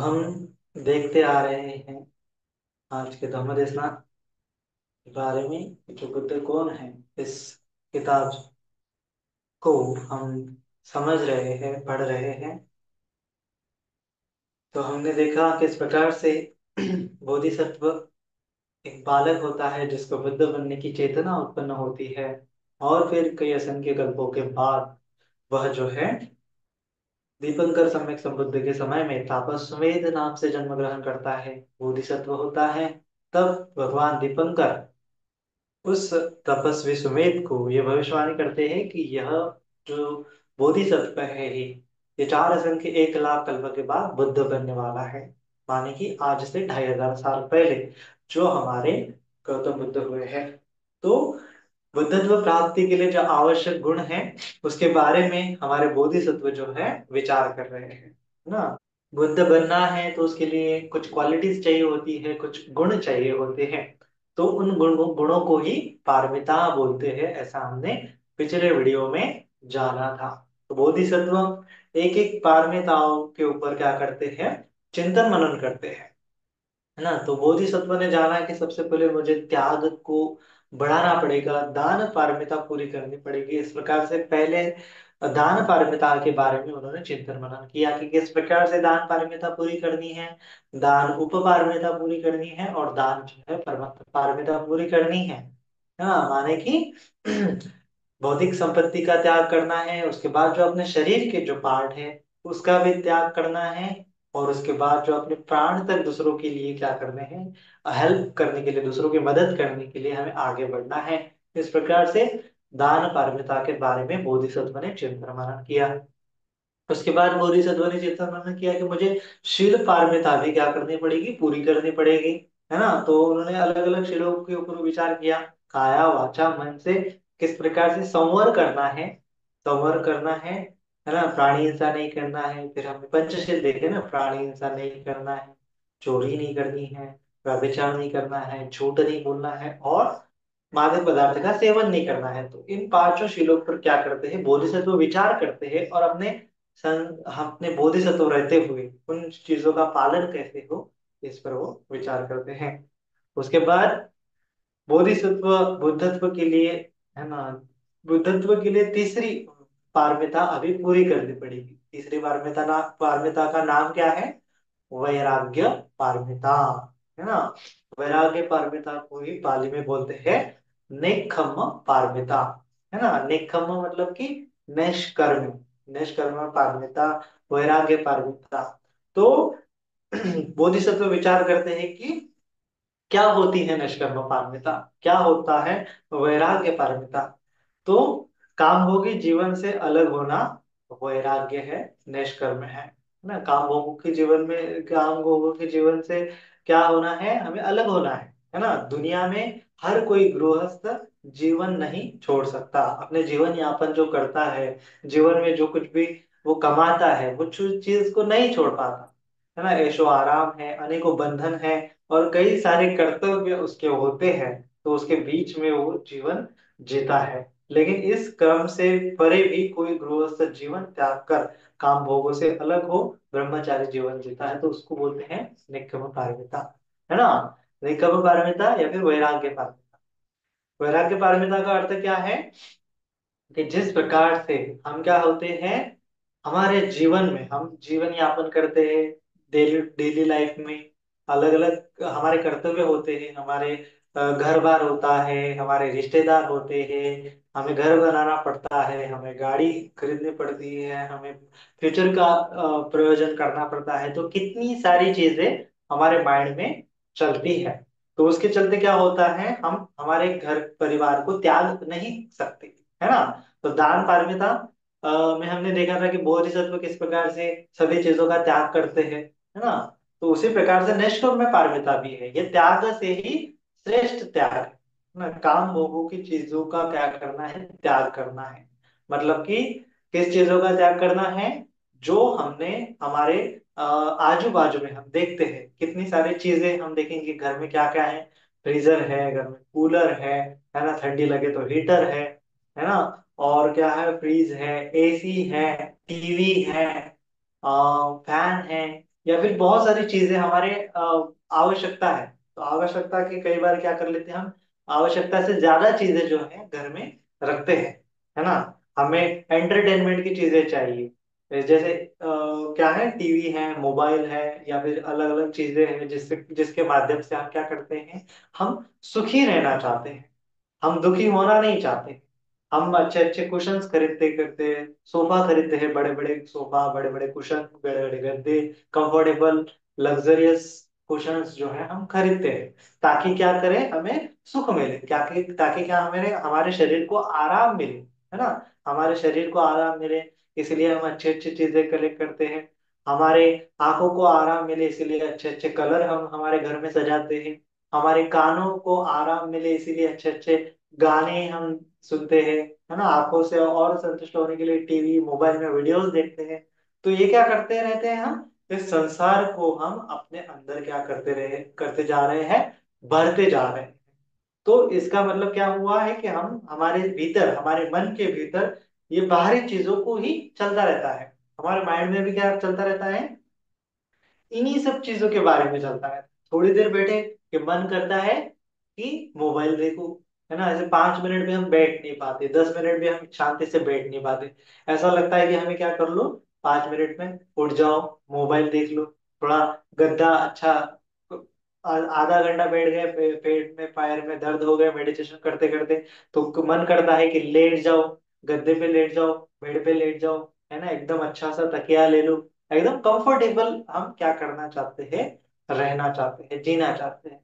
हम देखते आ रहे हैं आज के धर्मदेशना के बारे में जो बुद्ध कौन है। इस किताब को हम समझ रहे हैं, पढ़ रहे हैं। तो हमने देखा किस प्रकार से बोधिसत्व एक बालक होता है जिसको बुद्ध बनने की चेतना उत्पन्न होती है, और फिर कई असंख्य कल्पों के बाद वह जो है दीपंकर सम्यक संबुद्ध के समय में तापसवेद नाम से जन्म ग्रहण करता है, बोधिसत्व होता है। तब भगवान दीपंकर उस तपस्वी सुमेध को ये भविष्यवाणी करते हैं कि यह जो बोधिसत्व है ही, ये 4 असंख्य 1 लाख कल्प के बाद बुद्ध बनने वाला है। माने कि आज से 2500 साल पहले जो हमारे गौतम बुद्ध हुए हैं। तो बुद्धत्व प्राप्ति के लिए जो आवश्यक गुण हैं उसके बारे में हमारे बोधिसत्व जो है विचार कर रहे हैं, है ना। बुद्ध बनना है तो उसके लिए कुछ क्वालिटीज चाहिए होती है, कुछ गुण चाहिए होते हैं। तो उन गुणों को ही पारमिता बोलते हैं, ऐसा हमने पिछले वीडियो में जाना था। तो बोधिसत्व एक एक पारमिताओं के ऊपर क्या करते हैं, चिंतन मनन करते हैं, है ना। तो बोधिसत्व ने जाना कि सबसे पहले मुझे त्याग को बढ़ाना पड़ेगा, दान पारमिता पूरी करनी पड़ेगी। इस प्रकार से पहले दान पारमिता के बारे में उन्होंने चिंतन मनन किया कि किस प्रकार से दान पारमिता पूरी करनी है, दान उपपारमिता पूरी करनी है, और दान जो है परम पारमिता पूरी करनी है ना। माने कि भौतिक संपत्ति का त्याग करना है, उसके बाद जो अपने शरीर के जो पार्ट है उसका भी त्याग करना है, और उसके बाद जो अपने प्राण तक दूसरों के लिए क्या करने हैं, हेल्प करने के लिए, दूसरों की मदद करने के लिए हमें आगे बढ़ना है। इस प्रकार से दान पारमिता के बारे में बोधिसत्व ने चिंतन मनन किया। उसके बाद बोधिसत्व ने चिंतन मनन किया कि मुझे शील पारमिता भी क्या करनी पड़ेगी, पूरी करनी पड़ेगी, है ना। तो उन्होंने अलग अलग शीलों के ऊपर विचार किया, काया वाचा मन से किस प्रकार से संवर करना है, संवर करना है ना। प्राणी हिंसा नहीं करना है, फिर हमने पंचशील देखे ना, प्राणी हिंसा नहीं करना है, चोरी नहीं करनी है, व्यभिचार नहीं करना है, झूठ नहीं बोलना है, और मादक पदार्थ का सेवन नहीं करना है। तो इन 5 शीलों पर क्या करते हैं, बोधिसत्व विचार करते हैं, और अपने बोधिसत्व रहते हुए उन चीजों का पालन कैसे हो, इस पर वो विचार करते हैं। उसके बाद बोधिसत्व बुद्धत्व के लिए, है ना, बुद्धत्व के लिए तीसरी पारमिता अभी पूरी करनी पड़ेगी। तीसरी पारमिता का नाम क्या है, वैराग्य पारमिता, है ना। वैराग्य पारमिता को ही पाली में बोलते हैं नेक्खम्म पारमिता, है ना। नेक्खम्म मतलब कि निष्कर्म, निष्कर्म पारमिता, वैराग्य पारमिता। तो बोधिसत्व विचार करते हैं कि क्या होती है निष्कर्म पारमिता, क्या होता है वैराग्य पारमिता। तो काम भोगी जीवन से अलग होना वैराग्य है, निष्कर्म है ना। काम भोगों के जीवन से क्या होना है, हमें अलग होना है ना। दुनिया में हर कोई गृहस्थ जीवन नहीं छोड़ सकता, अपने जीवन यापन जो करता है, जीवन में जो कुछ भी वो कमाता है, वो चीज को नहीं छोड़ पाता, है ना। ऐशो आराम है, अनेकों बंधन है, और कई सारे कर्तव्य उसके होते हैं। तो उसके बीच में वो जीवन जीता है, लेकिन इस क्रम से परे भी कोई गृहस्थ जीवन त्याग कर काम भोगों से अलग हो ब्रह्मचारी जीवन जीता है, तो उसको बोलते हैं निक्कम पारमिता, है ना। निक्कम पारमिता या फिर वैराग्य पारमिता। वैराग्य पारमिता का अर्थ क्या है कि जिस प्रकार से हम क्या होते हैं, हमारे जीवन में हम जीवन यापन करते हैं, डेली डेली लाइफ में अलग अलग हमारे कर्तव्य होते हैं, हमारे घर बार होता है, हमारे रिश्तेदार होते हैं, हमें घर बनाना पड़ता है, हमें गाड़ी खरीदनी पड़ती है, हमें फ्यूचर का प्रयोजन करना पड़ता है। तो कितनी सारी चीजें हमारे माइंड में चलती है। तो उसके चलते क्या होता है, हम हमारे घर परिवार को त्याग नहीं सकते, है ना। तो दान पारमिता में हमने देखा था कि बोधिसत्व किस प्रकार से सभी चीजों का त्याग करते हैं, है ना। तो उसी प्रकार से निष्ठुर में पारमिता भी है, ये त्याग से ही श्रेष्ठ त्याग है ना। काम भोगों की चीजों का क्या करना है, त्याग करना है। मतलब कि किस चीजों का त्याग करना है, जो हमने हमारे आजू बाजू में हम देखते हैं, कितनी सारी चीजें हम देखेंगे घर में क्या क्या है। फ्रीजर है, घर में कूलर है ना, ठंडी लगे तो हीटर है ना। और क्या है, फ्रीज है, एसी है, टीवी है, फैन है, या फिर बहुत सारी चीजें हमारे आवश्यकता है। तो आवश्यकता के कई बार क्या कर लेते हैं हम, आवश्यकता से ज्यादा चीजें जो है घर में रखते हैं, है ना। हमें एंटरटेनमेंट की चीजें चाहिए, जैसे क्या है, टीवी है, मोबाइल है, या फिर अलग अलग चीजें हैं जिससे जिसके माध्यम से हम क्या करते हैं, हम सुखी रहना चाहते हैं, हम दुखी होना नहीं चाहते। हम अच्छे अच्छे कुशन्स खरीदते करते हैं, सोफा खरीदते हैं, बड़े बड़े सोफा, बड़े बड़े कुशन, बड़े बड़े गद्दे, कंफर्टेबल लग्जरियस कुशन्स जो है हम खरीदते हैं, ताकि क्या करें, हमें सुख मिले, क्या ताकि क्या, हमें हमारे शरीर को आराम मिले, है ना, हमारे शरीर को आराम मिले, इसलिए हम अच्छी अच्छी चीजें कलेक्ट करते हैं। हमारे आंखों को आराम मिले, इसीलिए अच्छे अच्छे कलर हम हमारे घर में सजाते हैं। हमारे कानों को आराम मिले, इसीलिए अच्छे अच्छे गाने हम सुनते हैं, है ना। आंखों से और संतुष्ट होने के लिए टीवी मोबाइल में वीडियोस देखते हैं। तो ये क्या करते रहते हैं हम, इस संसार को हम अपने अंदर क्या करते जा रहे हैं, भरते जा रहे हैं। तो इसका मतलब क्या हुआ है कि हम हमारे भीतर, हमारे मन के भीतर ये बाहरी चीजों को ही चलता रहता है। हमारे माइंड में भी क्या चलता रहता है, इन्हीं सब चीजों के बारे में चलता है। थोड़ी देर बैठे कि मन करता है कि मोबाइल देखो, है ना, ऐसे 5 मिनट भी हम बैठ नहीं पाते, 10 मिनट भी हम शांति से बैठ नहीं पाते। ऐसा लगता है कि हमें क्या कर लो, 5 मिनट में उठ जाओ, मोबाइल देख लो, थोड़ा गद्दा अच्छा, आधा घंटा बैठ गए, पेट में पैर में दर्द हो गए मेडिटेशन करते करते, तो मन करता है कि लेट जाओ, गद्दे पे लेट जाओ, बेड पे लेट जाओ, है ना, एकदम अच्छा सा तकिया ले लो, एकदम कंफर्टेबल हम क्या करना चाहते हैं, रहना चाहते हैं, जीना चाहते हैं।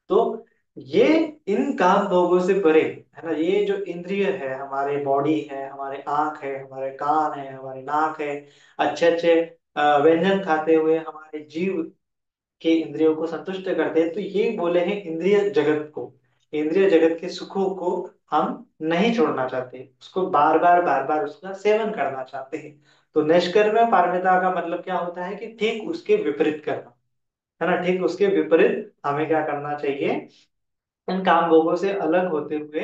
तो ये इन काम भोगों से परे, है ना, ये जो इंद्रिय है, हमारे बॉडी है, हमारे आंख है, हमारे कान है, हमारे नाक है, अच्छे अच्छे व्यंजन खाते हुए हमारे जीव के इंद्रियों को संतुष्ट करते हैं। तो ये बोले हैं इंद्रिय जगत को, इंद्रिय जगत के सुखों को हम नहीं छोड़ना चाहते, उसको बार बार उसका सेवन करना चाहते हैं। तो निष्कर्म पारमिता का मतलब क्या होता है कि ठीक उसके विपरीत करना, है ना, ठीक उसके विपरीत हमें क्या करना चाहिए, इन काम भोगों से अलग होते हुए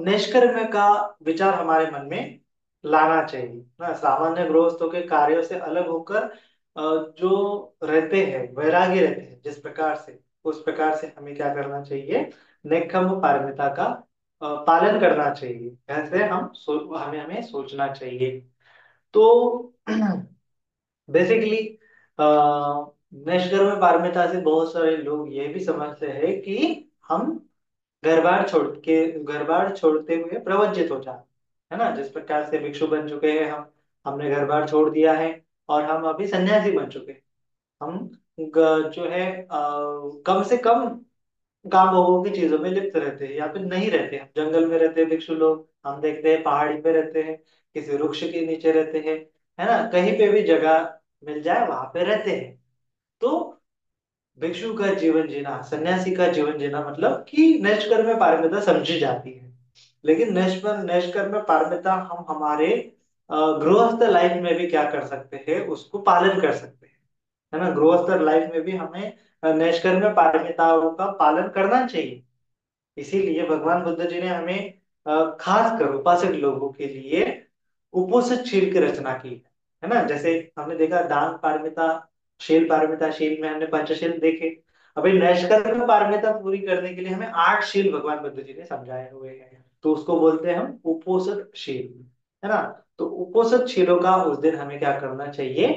निष्कर्म का विचार हमारे मन में लाना चाहिए ना। सामान्य गृहस्थों के कार्यों से अलग होकर जो रहते हैं, वैरागी रहते हैं जिस प्रकार से, उस प्रकार से हमें क्या करना चाहिए, नेक्खम्म पारमिता का पालन करना चाहिए। ऐसे हमें हमें सोचना चाहिए। तो बेसिकली निष्कर्म पारमिता से बहुत सारे लोग ये भी समझते हैं कि हम घर बार छोड़ते हुए प्रवज्जित हो जाए, है ना, जिस प्रकार से भिक्षु बन चुके हैं हम, हमने घर बार छोड़ दिया है, और हम अभी सन्यासी बन चुके हैं। हम जो है कम से कम काम भोगों की चीजों में लिप्त रहते हैं, या फिर नहीं रहते हैं, जंगल में रहते हैं भिक्षु लोग, हम देखते हैं पहाड़ी पे रहते हैं, किसी वृक्ष के नीचे रहते हैं, है ना, कहीं पे भी जगह मिल जाए वहां पे रहते हैं। तो भिक्षु का जीवन जीना, सन्यासी का जीवन जीना मतलब कि निष्कर्म में पारमिता समझी जाती है। लेकिन निष्कर्म में पारमिता हम हमारे गृहस्थ लाइफ में भी क्या कर सकते हैं, उसको पालन कर सकते हैं, है ना। गृहस्थ लाइफ में भी हमें निष्कर्म पारमिताओं का पालन करना चाहिए। इसीलिए भगवान बुद्ध जी ने हमें खास कर उपासक लोगों के लिए उपोषित शील की रचना की है ना। जैसे हमने देखा दान पारमिता, शील पारमिता, शील में हमने पंचशील देखे। अभी नैष्कर्म पारमिता पूरी करने के लिए हमें 8 शील भगवान बुद्ध जी ने समझाए हुए हैं, तो उसको बोलते हैं हम उपोषित शील, है ना। तो उपोषित शीलों का उस दिन हमें क्या करना चाहिए,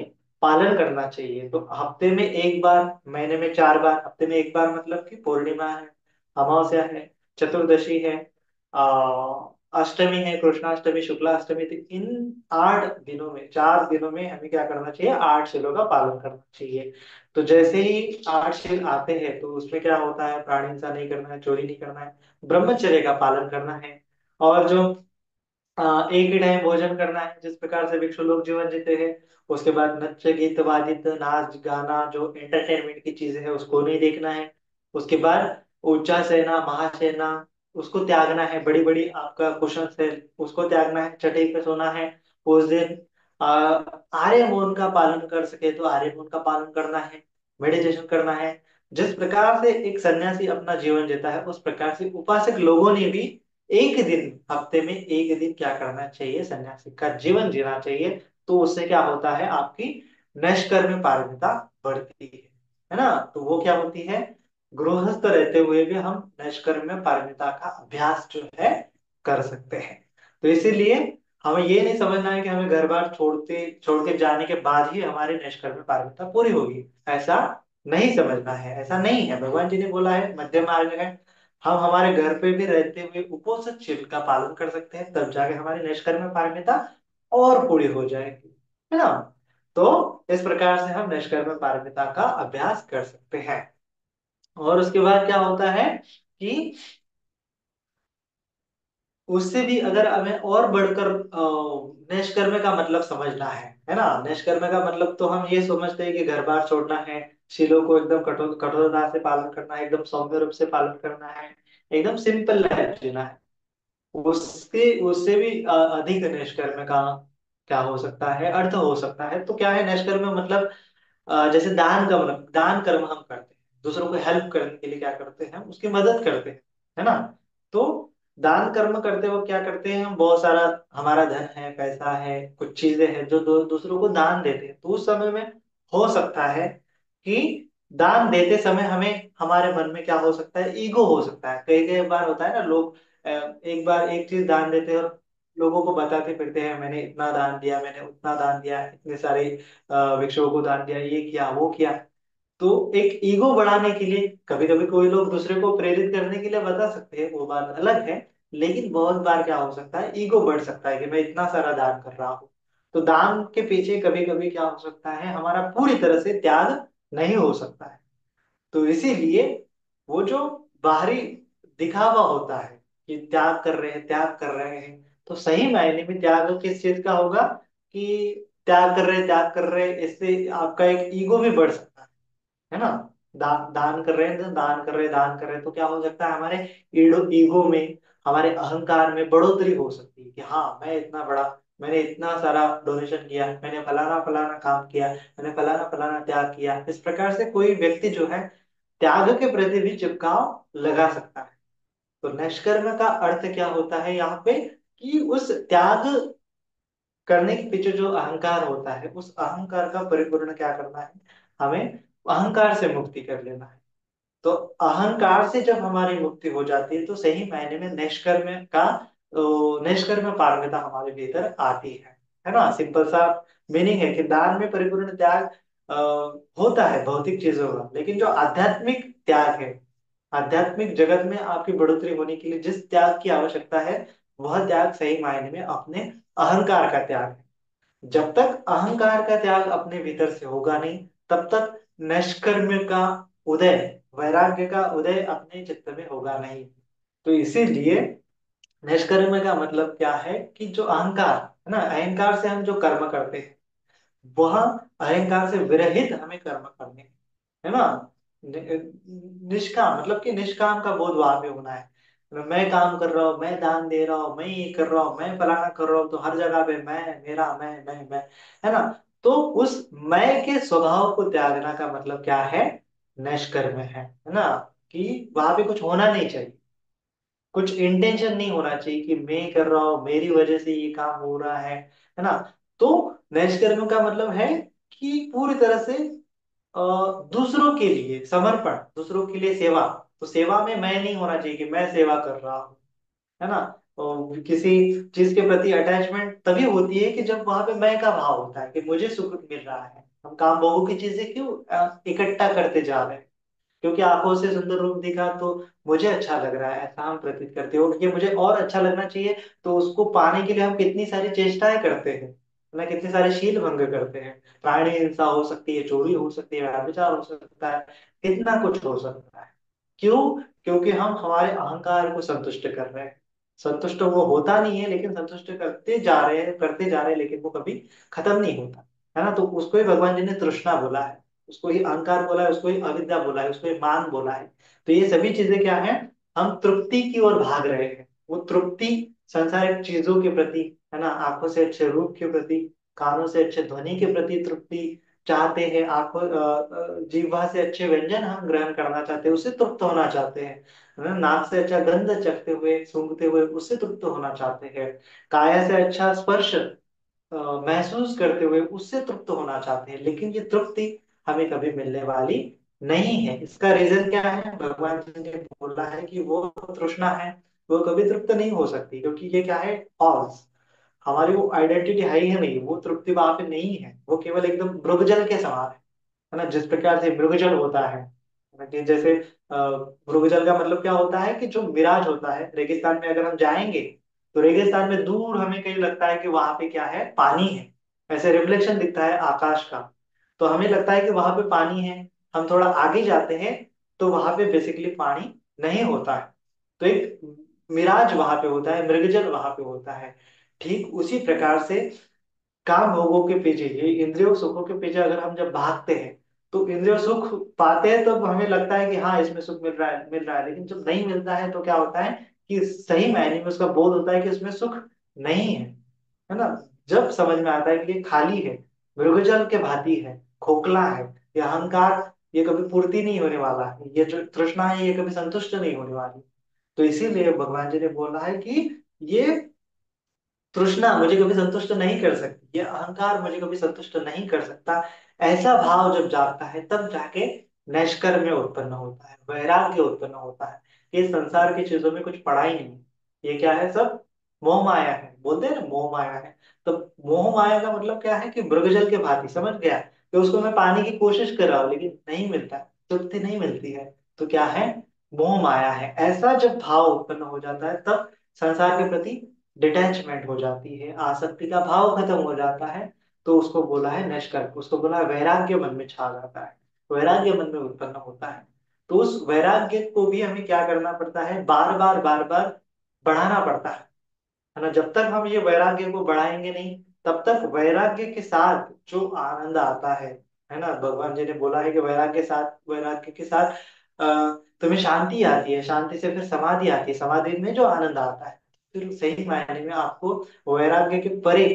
पालन करना चाहिए। तो हफ्ते में एक बार, महीने में 4 बार, हफ्ते में एक बार मतलब कि पूर्णिमा है, अमावस्या है, चतुर्दशी है, अष्टमी है, कृष्णाष्टमी, शुक्लाष्टमी, तो इन 8 दिनों में, 4 दिनों में हमें क्या करना चाहिए, 8 शीलों का पालन करना चाहिए। तो जैसे ही 8 शील आते हैं तो उसमें क्या होता है, प्राणी हिंसा नहीं करना है, चोरी नहीं करना है, ब्रह्मचर्य का पालन करना है, और जो एक ही टाइम भोजन करना है, जिस प्रकार से भिक्षु लोग जीवन जीते हैं। उसके बाद नृत्य गीत वादित नाच गाना, जो एंटरटेनमेंट की चीजें है उसको नहीं देखना है। उसके बाद उच्चा सेना महासेना, उसको त्यागना है, बड़ी बड़ी आपका कुशन है उसको त्यागना है, चटाई पे सोना है उस दिन। आर्य मौन का पालन कर सके तो आर्य मौन का पालन करना है, मेडिटेशन करना है। जिस प्रकार से एक सन्यासी अपना जीवन जीता है, उस प्रकार से उपासक लोगों ने भी एक दिन, हफ्ते में एक दिन क्या करना चाहिए, सन्यासी का जीवन जीना चाहिए। तो उससे क्या होता है, आपकी निष्कर्म पारमिता बढ़ती है ना। तो वो क्या होती है, गृहस्थ रहते हुए भी हम निष्कर्म पारमिता का अभ्यास जो है कर सकते हैं। तो इसीलिए हमें ये नहीं समझना है कि हमें घर बार छोड़ के जाने के बाद ही हमारी निष्कर्म पारमिता पूरी होगी, ऐसा नहीं समझना है। ऐसा नहीं है, भगवान जी ने बोला है, मध्यम मार्ग है। हम हमारे घर पे भी रहते हुए उपोषणशील का पालन कर सकते हैं, तब जाके हमारी निष्कर्म पारमिता और पूरी हो जाएगी, है ना। तो इस प्रकार से हम निष्कर्म पारमिता का अभ्यास कर सकते हैं। और उसके बाद क्या होता है कि उससे भी अगर हमें और बढ़कर निष्कर्म का मतलब समझना है ना। निष्कर्म का मतलब तो हम ये समझते हैं कि घर बार छोड़ना है, शीलों को एकदम कठोरता से पालन करना है, एकदम सौम्य रूप से पालन करना है, एकदम सिंपल लाइफ जीना है। उसके उससे भी अधिक निष्कर्म का क्या हो सकता है, अर्थ हो सकता है। तो क्या है निष्कर्म मतलब, जैसे दान कर्म हम करते हैं, दूसरों को हेल्प करने के लिए क्या करते हैं, हम उसकी मदद करते हैं, है ना। तो दान कर्म करते वक्त क्या करते हैं, हम बहुत सारा, हमारा धन है, पैसा है, कुछ चीजें हैं जो दूसरों को दान देते हैं। तो उस समय में हो सकता है कि दान देते समय हमें, हमारे मन में क्या हो सकता है, ईगो हो सकता है। कई कई बार होता है ना, लोग एक बार एक चीज दान देते हैं और लोगों को बताते फिरते हैं, मैंने इतना दान दिया, मैंने उतना दान दिया, इतने सारे भिक्षुओं को दान दिया, ये किया वो किया। तो एक ईगो बढ़ाने के लिए कभी कभी कोई लोग दूसरे को प्रेरित करने के लिए बता सकते हैं, वो बात अलग है। लेकिन बहुत बार क्या हो सकता है, ईगो बढ़ सकता है कि मैं इतना सारा दान कर रहा हूँ। तो दान के पीछे कभी कभी क्या हो सकता है, हमारा पूरी तरह से त्याग नहीं हो सकता है। तो इसीलिए वो जो बाहरी दिखावा होता है कि त्याग कर रहे हैं, त्याग कर रहे हैं, तो सही मायने में त्याग किस चीज का होगा कि त्याग कर रहे हैं, त्याग कर रहे हैं, इससे आपका एक ईगो भी बढ़ सकता है ना। दान कर रहे हैं, दान कर रहे हैं, दान कर रहे हैं, तो क्या हो सकता है, हमारे ईगो में, हमारे अहंकार में बढ़ोतरी हो सकती है कि हाँ मैं इतना बड़ा, मैंने इतना सारा डोनेशन किया, मैंने फलाना फलाना काम किया, मैंने फलाना फलाना त्याग किया। इस प्रकार से कोई व्यक्ति जो है त्याग के प्रति भी चिपकाव लगा सकता है। तो निष्कर्म का अर्थ क्या होता है यहाँ पे, कि उस त्याग करने के पीछे जो अहंकार होता है, उस अहंकार का परिपूर्ण क्या करना है, हमें अहंकार से मुक्ति कर लेना है। तो अहंकार से जब हमारी मुक्ति हो जाती है, तो सही मायने में निष्कर्म पारमिता हमारे भीतर आती है ना। सिंपल सा मीनिंग है कि दान में परिपूर्ण त्याग अ, होता है भौतिक चीजों का, लेकिन जो आध्यात्मिक त्याग है, आध्यात्मिक जगत में आपकी बढ़ोतरी होने के लिए जिस त्याग की आवश्यकता है, वह त्याग सही मायने में अपने अहंकार का त्याग है। जब तक अहंकार का त्याग अपने भीतर से होगा नहीं, तब तक निष्कर्म का उदय, वैराग्य का उदय अपने चित्त में होगा नहीं। तो इसीलिए निष्कर्म का मतलब क्या है, कि जो अहंकार है ना, अहंकार से हम जो कर्म करते हैं, वह अहंकार से विरहित हमें कर्म करने हैं, है ना। निष्काम मतलब कि निष्काम का बोध वहां पे होना है। मैं काम कर रहा हूँ, मैं दान दे रहा हूँ, मैं ये कर रहा हूँ, मैं फलाना कर रहा हूँ, तो हर जगह पे मैं, मेरा, मैं, है ना। तो उस मैं के स्वभाव को त्यागना का मतलब क्या है, निष्कर्म है ना। कि वहां पे कुछ होना नहीं चाहिए, कुछ इंटेंशन नहीं होना चाहिए कि मैं कर रहा हूँ, मेरी वजह से ये काम हो रहा है ना। तो निष्कर्म का मतलब है कि पूरी तरह से अ, दूसरों के लिए समर्पण, दूसरों के लिए सेवा। तो सेवा में मैं नहीं होना चाहिए कि मैं सेवा कर रहा हूँ, है ना। और किसी चीज के प्रति अटैचमेंट तभी होती है कि जब वहां पे मैं का भाव होता है कि मुझे सुख मिल रहा है। हम काम भोगों की चीजें क्यों इकट्ठा करते जा रहे हैं, क्योंकि आंखों से सुंदर रूप दिखा तो मुझे अच्छा लग रहा है, ऐसा हम प्रतीत करते हो कि मुझे और अच्छा लगना चाहिए। तो उसको पाने के लिए हम कितनी सारी चेष्टाएं करते हैं ना, कितने सारे शील भंग करते हैं। प्राणी हिंसा हो सकती है, चोरी हो सकती है, व्यभिचार हो सकता है, कितना कुछ हो सकता है। क्यों? क्योंकि हम हमारे अहंकार को संतुष्ट कर रहे हैं। संतुष्ट वो होता नहीं है, लेकिन संतुष्ट करते जा रहे हैं, लेकिन वो कभी खत्म नहीं होता, है ना। तो उसको ही भगवान जी ने तृष्णा बोला है, उसको ही अहंकार बोला है, उसको ही अविद्या बोला है, उसको ही मान बोला है। तो ये सभी चीजें क्या है, हम तृप्ति की ओर भाग रहे हैं। वो तृप्ति सांसारिक चीजों के प्रति, है ना, आंखों से अच्छे रूप के प्रति, कानों से अच्छे ध्वनि के प्रति तृप्ति चाहते हैं, जीवा से अच्छे व्यंजन हम ग्रहण करना चाहते हैं, उससे तृप्त होना चाहते हैं, है ना? नाक से अच्छा गंध चखते हुए, सूंघते हुए उससे तृप्त होना चाहते हैं। काया से अच्छा स्पर्श महसूस करते हुए उससे तृप्त होना चाहते हैं, लेकिन ये तृप्ति हमें कभी मिलने वाली नहीं है। इसका रीजन क्या है? भगवान जी ने बोला है कि वो तृष्णा है, वो कभी तृप्त नहीं हो सकती, क्योंकि ये क्या है? फॉल्स। हमारी वो आइडेंटिटी है ही नहीं, वो तृप्ति वहां पे नहीं है, वो केवल एकदम मृगजल के समान है ना। जिस प्रकार से मृगजल होता है कि जैसे मृगजल का मतलब क्या होता है कि जो मिराज होता है, रेगिस्तान में अगर हम जाएंगे तो रेगिस्तान में दूर हमें कहीं लगता है कि वहां पे क्या है? पानी है। ऐसे रिफ्लेक्शन दिखता है आकाश का, तो हमें लगता है कि वहां पे पानी है। हम थोड़ा आगे जाते हैं तो वहां पे बेसिकली पानी नहीं होता है, तो एक मिराज वहां पे होता है, मृगजल वहां पे होता है। ठीक उसी प्रकार से काम भोगों के पीछे, ये इंद्रियों सुखों के पीछे अगर हम जब भागते हैं तो इंद्रियों सुख पाते हैं तो हमें लगता है कि हाँ इसमें सुख मिल रहा है, लेकिन जब नहीं मिलता है तो क्या होता है कि सही मायने में उसका बोध होता है कि इसमें सुख नहीं है ना। जब समझ में आता है कि ये खाली है, मृगजल के भांति है, खोखला है, ये अहंकार, ये कभी पूर्ति नहीं होने वाला है, ये जो तृष्णा है ये कभी संतुष्ट नहीं होने वाली। तो इसीलिए भगवान जी ने बोला है कि ये तृष्णा मुझे कभी संतुष्ट नहीं कर सकती, ये अहंकार मुझे कभी संतुष्ट नहीं कर सकता। ऐसा भाव जब जागता है तब जाके नैष्कर्म्य उत्पन्न होता है, वैराग्य उत्पन्न होता है। ये संसार की चीजों में कुछ पड़ा ही नहीं, ये क्या है? सब मोह माया है, बोलते हैं ना मोह माया है। तो मोह माया का मतलब क्या है कि मृगजल के भांति, समझ गया कि उसको मैं पाने की कोशिश कर रहा हूँ लेकिन नहीं मिलता, तृप्ति नहीं मिलती है, तो क्या है? मोह माया है। ऐसा जब भाव उत्पन्न हो जाता है तब संसार के प्रति डिटैचमेंट हो जाती है, आसक्ति का भाव खत्म हो जाता है। तो उसको बोला है निष्कर्ष, उसको बोला है वैराग्य मन में छा जाता है, वैराग्य मन में उत्पन्न होता है। तो उस वैराग्य को भी हमें क्या करना पड़ता है? बार बार बढ़ाना पड़ता है ना। जब तक हम ये वैराग्य को बढ़ाएंगे नहीं, तब तक वैराग्य के साथ जो आनंद आता है ना, भगवान जी ने बोला है कि वैराग्य के साथ तुम्हें शांति आती है, शांति से फिर समाधि आती है, समाधि में जो आनंद आता है, फिर सही मायने में आपको वैराग्य के परे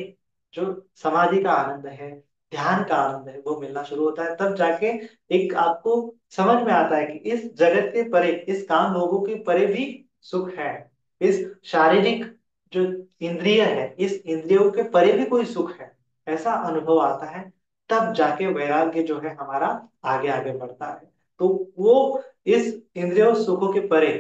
जो समाधि का आनंद है, ध्यान का आनंद है, वो मिलना शुरू होता है। तब जाके एक आपको समझ में आता है कि इस जगत के परे, इस काम भोगों के परे भी सुख है, इस शारीरिक जो इंद्रिय है, इस इंद्रियों के परे भी कोई सुख है, ऐसा अनुभव आता है। तब जाके वैराग्य जो है हमारा आगे आगे बढ़ता है। तो वो इस इंद्रियों सुखों के परे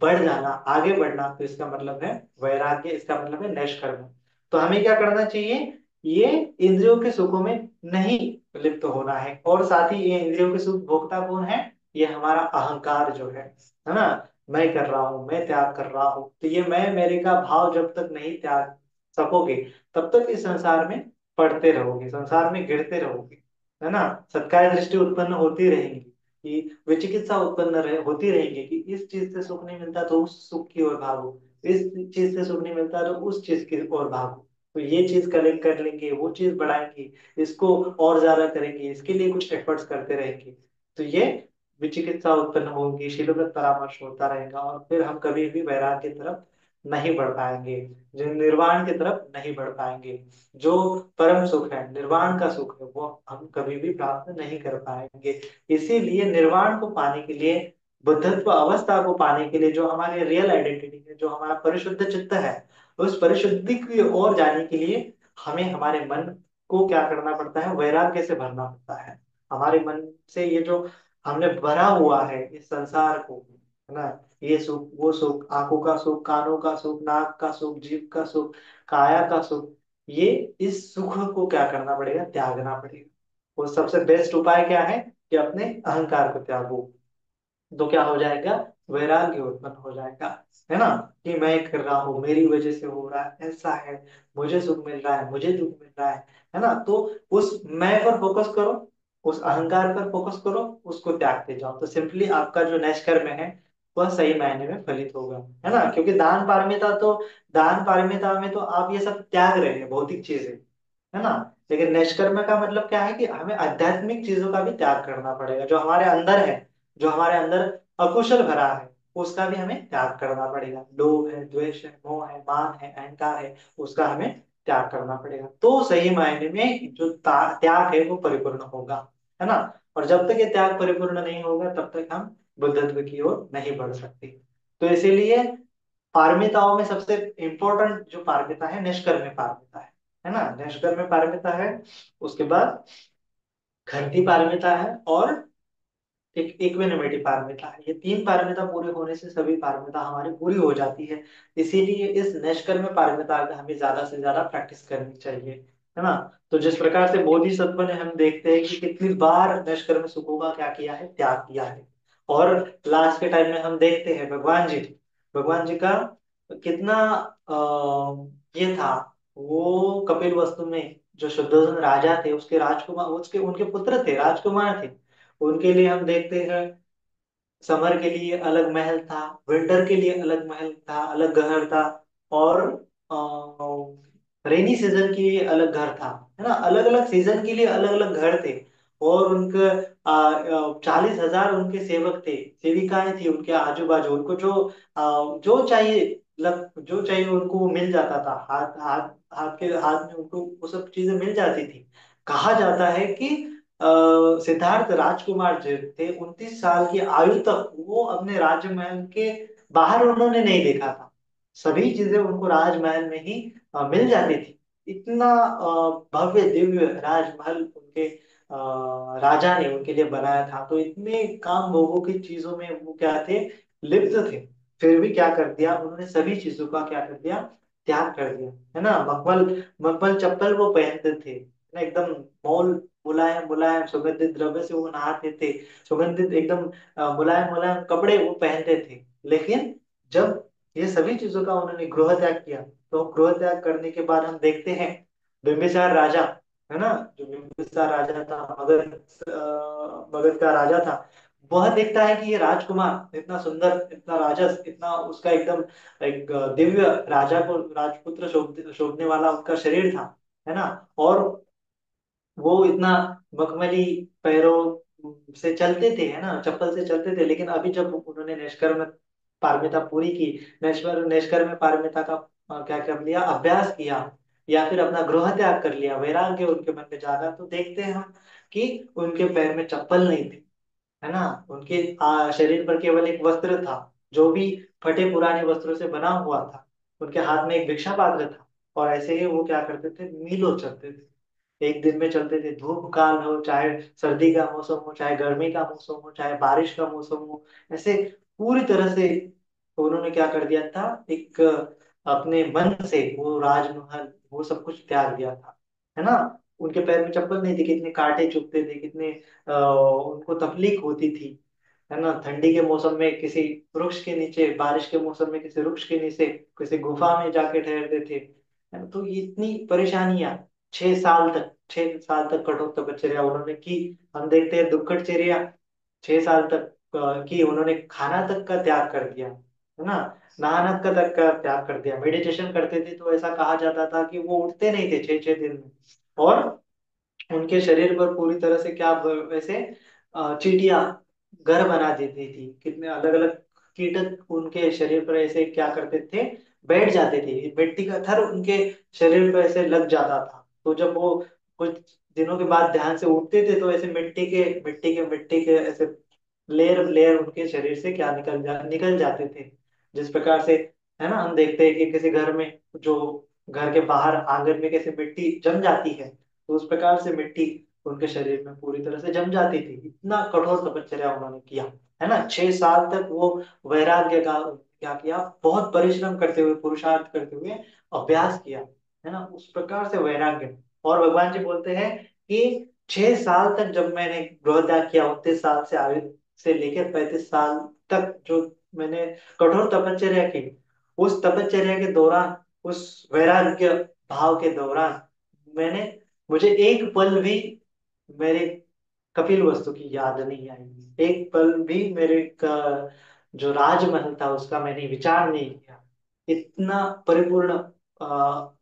बढ़ जाना, आगे बढ़ना, तो इसका मतलब है वैराग्य, इसका मतलब है नैष्कर्म। तो हमें क्या करना चाहिए? ये इंद्रियों के सुखों में नहीं लिप्त होना है, और साथ ही ये इंद्रियों के सुख भोगता कौन है? ये हमारा अहंकार जो है ना। मैं कर रहा हूँ, मैं त्याग कर रहा हूँ, तो ये मैं मेरे का भाव जब तक नहीं त्याग सकोगे तब तक इस संसार में पड़ते रहोगे, संसार में गिरते रहोगे, है ना। सत्कार दृष्टि उत्पन्न होती रहेंगी, कि विचिकित्सा उत्पन्न होती रहेंगी कि इस चीज से सुख नहीं मिलता तो उस सुख की ओर भागो, इस चीज से सुख नहीं मिलता तो उस चीज की ओर भागो। तो ये चीज कलेक्ट कर लेंगे, वो चीज बढ़ाएंगे, इसको और ज्यादा करेंगे, इसके लिए कुछ एफर्ट्स करते रहेंगे। तो ये विचिकित्सा उत्पन्न होगी, शीलवृत परामर्श होता रहेगा, और फिर हम कभी भी वैराग्य की तरफ नहीं बढ़ पाएंगे, जो निर्वाण की तरफ नहीं बढ़ पाएंगे। जो परम सुख है, निर्वाण का सुख है, वो हम कभी भी प्राप्त नहीं कर पाएंगे। इसीलिए निर्वाण को पाने के लिए, बुद्धत्व अवस्था को पाने के लिए, जो हमारी रियल आइडेंटिटी है, जो हमारा परिशुद्ध चित्त है, उस परिशुद्धि की ओर जाने के लिए हमें हमारे मन को क्या करना पड़ता है? वैराग्य से भरना पड़ता है। हमारे मन से ये जो हमने भरा हुआ है इस संसार को, है ना, ये सुख वो सुख, आंखों का सुख, कानों का सुख, नाक का सुख, जीभ का सुख, काया का सुख, ये इस सुख को क्या करना पड़ेगा? त्यागना पड़ेगा। वो सबसे बेस्ट उपाय क्या है? कि अपने अहंकार को त्यागो, तो क्या हो जाएगा? वैराग्य उत्पन्न हो जाएगा, है ना। कि मैं कर रहा हूँ, मेरी वजह से हो रहा है, ऐसा है, मुझे सुख मिल रहा है, मुझे दुख मिल रहा है ना। तो उस मैं पर फोकस करो, उस अहंकार पर फोकस करो, उसको त्यागते जाओ, तो सिंपली आपका जो नैष्कर्म्य है वह सही मायने में फलित होगा, है ना। क्योंकि दान पारमिता में तो आप ये सब त्याग रहे हैं, भौतिक चीजें, है ना। लेकिन निष्कर्म का मतलब क्या है? कि हमें आध्यात्मिक चीजों का भी त्याग करना पड़ेगा, जो हमारे अंदर है, जो हमारे अंदर अकुशल भरा है, उसका भी हमें त्याग करना पड़ेगा। लोभ है, द्वेष है, मोह है, मान है, अहंकार है, उसका हमें त्याग करना पड़ेगा, तो सही मायने में जो त्याग है वो परिपूर्ण होगा, है ना। और जब तक ये त्याग परिपूर्ण नहीं होगा तब तक हम बुद्धत्व की ओर नहीं बढ़ सकते। तो इसीलिए पारमिताओं में सबसे इंपॉर्टेंट जो पारमिता है, निष्कर्म्य पारमिता है। है ना। नैष्कर्म्य में पारमिता है, उसके बाद घंटी पारमिता है, और एक इक्विनिमिटी पारमिता है। ये तीन पारमिता पूरे होने से सभी पारमिता हमारी पूरी हो जाती है। इसीलिए इस निष्कर्म पारमिता का हमें ज्यादा से ज्यादा प्रैक्टिस करनी चाहिए, है ना। तो जिस प्रकार से बोधिसत्व ने, हम देखते हैं कि कितनी बार निष्कर्म सुखों का क्या किया है, त्याग किया है। और लास्ट के टाइम में हम देखते हैं भगवान जी का कितना ये था। वो कपिल वस्तु में जो शुद्धोधन राजा थे, उसके राजकुमार, उसके उनके पुत्र थे, राजकुमार थे। उनके लिए हम देखते हैं समर के लिए अलग महल था, विंटर के लिए अलग महल था, अलग घर था, और रेनी सीजन के लिए अलग घर था, है ना। अलग अलग सीजन के लिए अलग अलग घर थे। और उनके 40,000 उनके सेवक थे, सेविकाएं थी उनके आजू बाजू। उनको जो चाहिए, जो चाहिए उनको वो मिल जाता था। हाथ हाथ हाथ के हाथ में उनको वो सब चीजें मिल जाती थी। कहा जाता है कि सिद्धार्थ राजकुमार जो थे, 29 साल की आयु तक वो अपने राजमहल के बाहर उन्होंने नहीं देखा था। सभी चीजें उनको राजमहल में ही मिल जाती थी। इतना भव्य दिव्य राजमहल उनके राजा ने उनके लिए बनाया था। तो इतने काम भोगों की चीजों में वो क्या थे, लिप्त थे। फिर भी क्या कर दिया उन्होंने, सभी चीजों का क्या कर दिया, त्याग कर दिया, है ना। मखमल मखमल चप्पल वो पहनते थे ना, एकदम मौल मुलायम मुलायम सुगंधित द्रव्य से वो नहाते थे। सुगंधित एकदम मुलायम मुलायम कपड़े वो पहनते थे। लेकिन जब ये सभी चीजों का उन्होंने गृह त्याग किया, तो गृह त्याग करने के बाद हम देखते हैं बिंबिसार राजा, है ना, जो बिंबिसार राजा था, मगध का राजा था। वह देखता है कि ये राजकुमार इतना सुंदर, इतना राजस, इतना उसका एकदम एक दिव्य राजा को राजपुत्र शोभने वाला उनका शरीर था, है ना। और वो इतना मखमली पैरों से चलते थे, है ना, चप्पल से चलते थे। लेकिन अभी जब उन्होंने निष्कर्म पारमिता पूरी की, निष्कर्म पारमिता का क्या कर लिया, अभ्यास किया, या फिर अपना गृह त्याग कर लिया, वैराग्य उनके मन में जागा, तो देखते हैं हम कि उनके पैर में चप्पल नहीं थी, है ना। उनके शरीर पर केवल एक वस्त्र था, जो भी फटे पुराने वस्त्रों से बना हुआ था। उनके हाथ में एक भिक्षा पात्र था। और ऐसे ही वो क्या करते थे, मीलों चलते थे, एक दिन में चलते थे। धूप काल हो, चाहे सर्दी का मौसम हो, चाहे गर्मी का मौसम हो, चाहे बारिश का मौसम हो, ऐसे पूरी तरह से उन्होंने क्या कर दिया था, एक अपने मन से वो राजमहल वो सब कुछ त्याग दिया था, है ना। उनके पैर में चप्पल नहीं थी, कितने कांटे चुभते थे, कितने उनको तकलीफ होती थी, है ना। ठंडी के मौसम में किसी वृक्ष के नीचे, बारिश के मौसम में किसी वृक्ष के नीचे, किसी गुफा में जाके ठहरते थे, है ना? तो ये इतनी परेशानियां, 6 साल तक कठोर तपश्चर्या उन्होंने की। हम देखते हैं दुक्कड़चर्या 6 साल तक की, उन्होंने खाना तक का त्याग कर दिया, है ना। नहाना का तक का त्याग कर दिया। मेडिटेशन करते थे तो ऐसा कहा जाता था कि वो उठते नहीं थे 6 6 दिन में। और उनके शरीर पर पूरी तरह से क्या वैसे चींटियां घर बना देती थी, कितने अलग अलग कीटक उनके शरीर पर ऐसे क्या करते थे, बैठ जाते थे। मिट्टी का थर उनके शरीर पर ऐसे लग जाता था। तो जब वो कुछ दिनों के बाद ध्यान से उठते थे, तो ऐसे मिट्टी के ऐसे लेयर लेयर उनके शरीर से क्या निकल जाते थे। जिस प्रकार से, है ना, हम देखते हैं कि किसी घर में, जो घर के बाहर आंगन में कैसे मिट्टी जम जाती है, तो उस प्रकार से मिट्टी उनके शरीर में पूरी तरह से जम जाती थी। इतना कठोर तपश्चर्या उन्होंने किया, है ना। 6 साल तक वो वैराग्य का क्या किया, बहुत परिश्रम करते हुए, पुरुषार्थ करते हुए अभ्यास किया, है ना, उस प्रकार से वैराग्य। और भगवान जी बोलते हैं कि 6 साल तक जब मैंने गृह त्याग किया, 29 साल से आयु से लेकर 35 साल तक जो मैंने कठोर तपश्चर्या की, उस तपश्चर्या के दौरान, उस वैराग्य भाव के दौरान, मैंने मुझे एक पल भी मेरे कपिल वस्तु की याद नहीं आई। एक पल भी मेरे का जो राजमहल था उसका मैंने विचार नहीं किया। इतना परिपूर्ण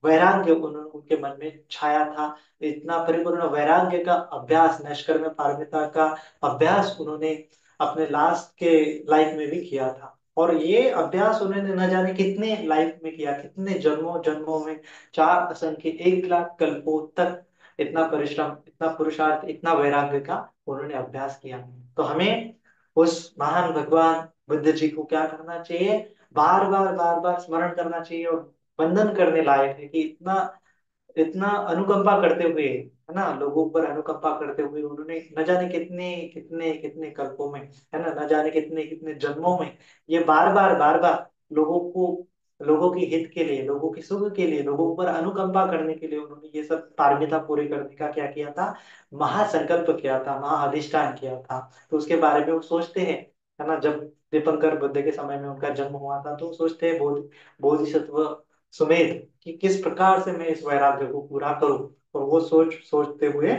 वैराग्य उनके मन में छाया था। इतना परिपूर्ण वैराग्य का अभ्यास, नष्कर्म पारमिता का अभ्यास उन्होंने अपने लास्ट के लाइफ में भी किया था। और ये अभ्यास उन्होंने न जाने कितने लाइफ में किया, कितने जन्मों जन्मों में, 4 असंख्य 1 लाख कल्पों तक इतना परिश्रम, इतना पुरुषार्थ, इतना वैराग्य का उन्होंने अभ्यास किया। तो हमें उस महान भगवान बुद्ध जी को क्या करना चाहिए, बार बार स्मरण करना चाहिए, और वंदन करने लायक है कि इतना इतना अनुकंपा करते हुए, है ना, लोगों पर अनुकंपा करते हुए उन्होंने न जाने कितने कितने कितने कल्पों में, है ना, न जाने कितने कितने जन्मों में ये बार बार लोगों को, लोगों की हित के लिए, लोगों की सुख के लिए, लोगों पर अनुकंपा करने के लिए उन्होंने ये सब पारमिता पूरी करने का क्या किया था, महासंकल्प किया था, महाअधिष्ठान किया था। तो उसके बारे में वो सोचते हैं, है ना, जब दीपंकर बुद्ध के समय में उनका जन्म हुआ था तो वो सोचते हैं बोधिसत्व सुमेध कि किस प्रकार से मैं इस वैराग्य को पूरा करूं। और वो सोचते हुए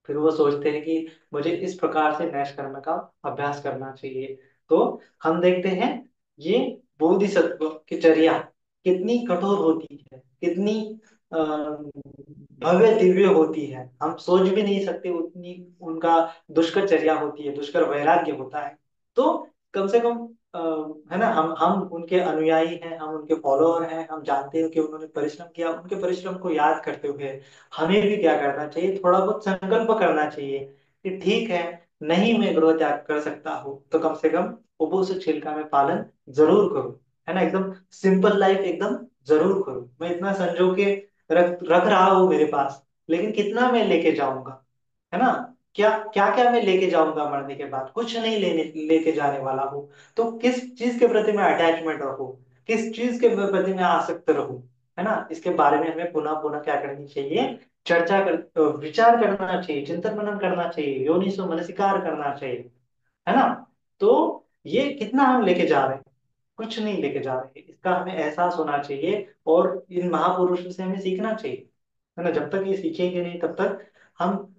फिर वो सोचते हैं कि मुझे इस प्रकार से नैष्कर्म का अभ्यास करना चाहिए। तो हम देखते हैं ये बोधिसत्व की चर्या कितनी कठोर होती है, कितनी अ, भव्य दिव्य होती है, हम सोच भी नहीं सकते उतनी उनका दुष्कर चर्या होती है, दुष्कर वैराग्य होता है। तो कम से कम अ, है ना, हम उनके अनुयायी हैं, हम उनके फॉलोअर हैं, हम जानते हैं कि उन्होंने परिश्रम किया, उनके परिश्रम को याद करते हुए हमें भी क्या करना चाहिए, थोड़ा बहुत संकल्प करना चाहिए कि ठीक है, नहीं मैं गृह त्याग कर सकता हूँ तो कम से कम उपोष छिलका में पालन जरूर करूँ, है ना, एकदम सिंपल लाइफ एकदम जरूर करूँ। मैं इतना संजो के रख रख रहा हूँ मेरे पास, लेकिन कितना मैं लेके जाऊंगा, है ना, क्या क्या क्या मैं लेके जाऊंगा, मरने के बाद कुछ नहीं लेके जाने वाला हूँ। तो किस चीज के प्रति मैं अटैचमेंट रखूँ, किस चीज के प्रति मैं आसक्त रहूँ, है ना, इसके बारे में हमें पुनः पुनः क्या करनी चाहिए, विचार करना चाहिए, चिंतन मनन करना चाहिए, योनिसो मनसिकार करना चाहिए, है ना। तो ये कितना हम लेके जा रहे हैं, कुछ नहीं लेके जा रहे हैं, इसका हमें एहसास होना चाहिए और इन महापुरुषों से हमें सीखना चाहिए, है ना। जब तक ये सीखेंगे नहीं तब तक हम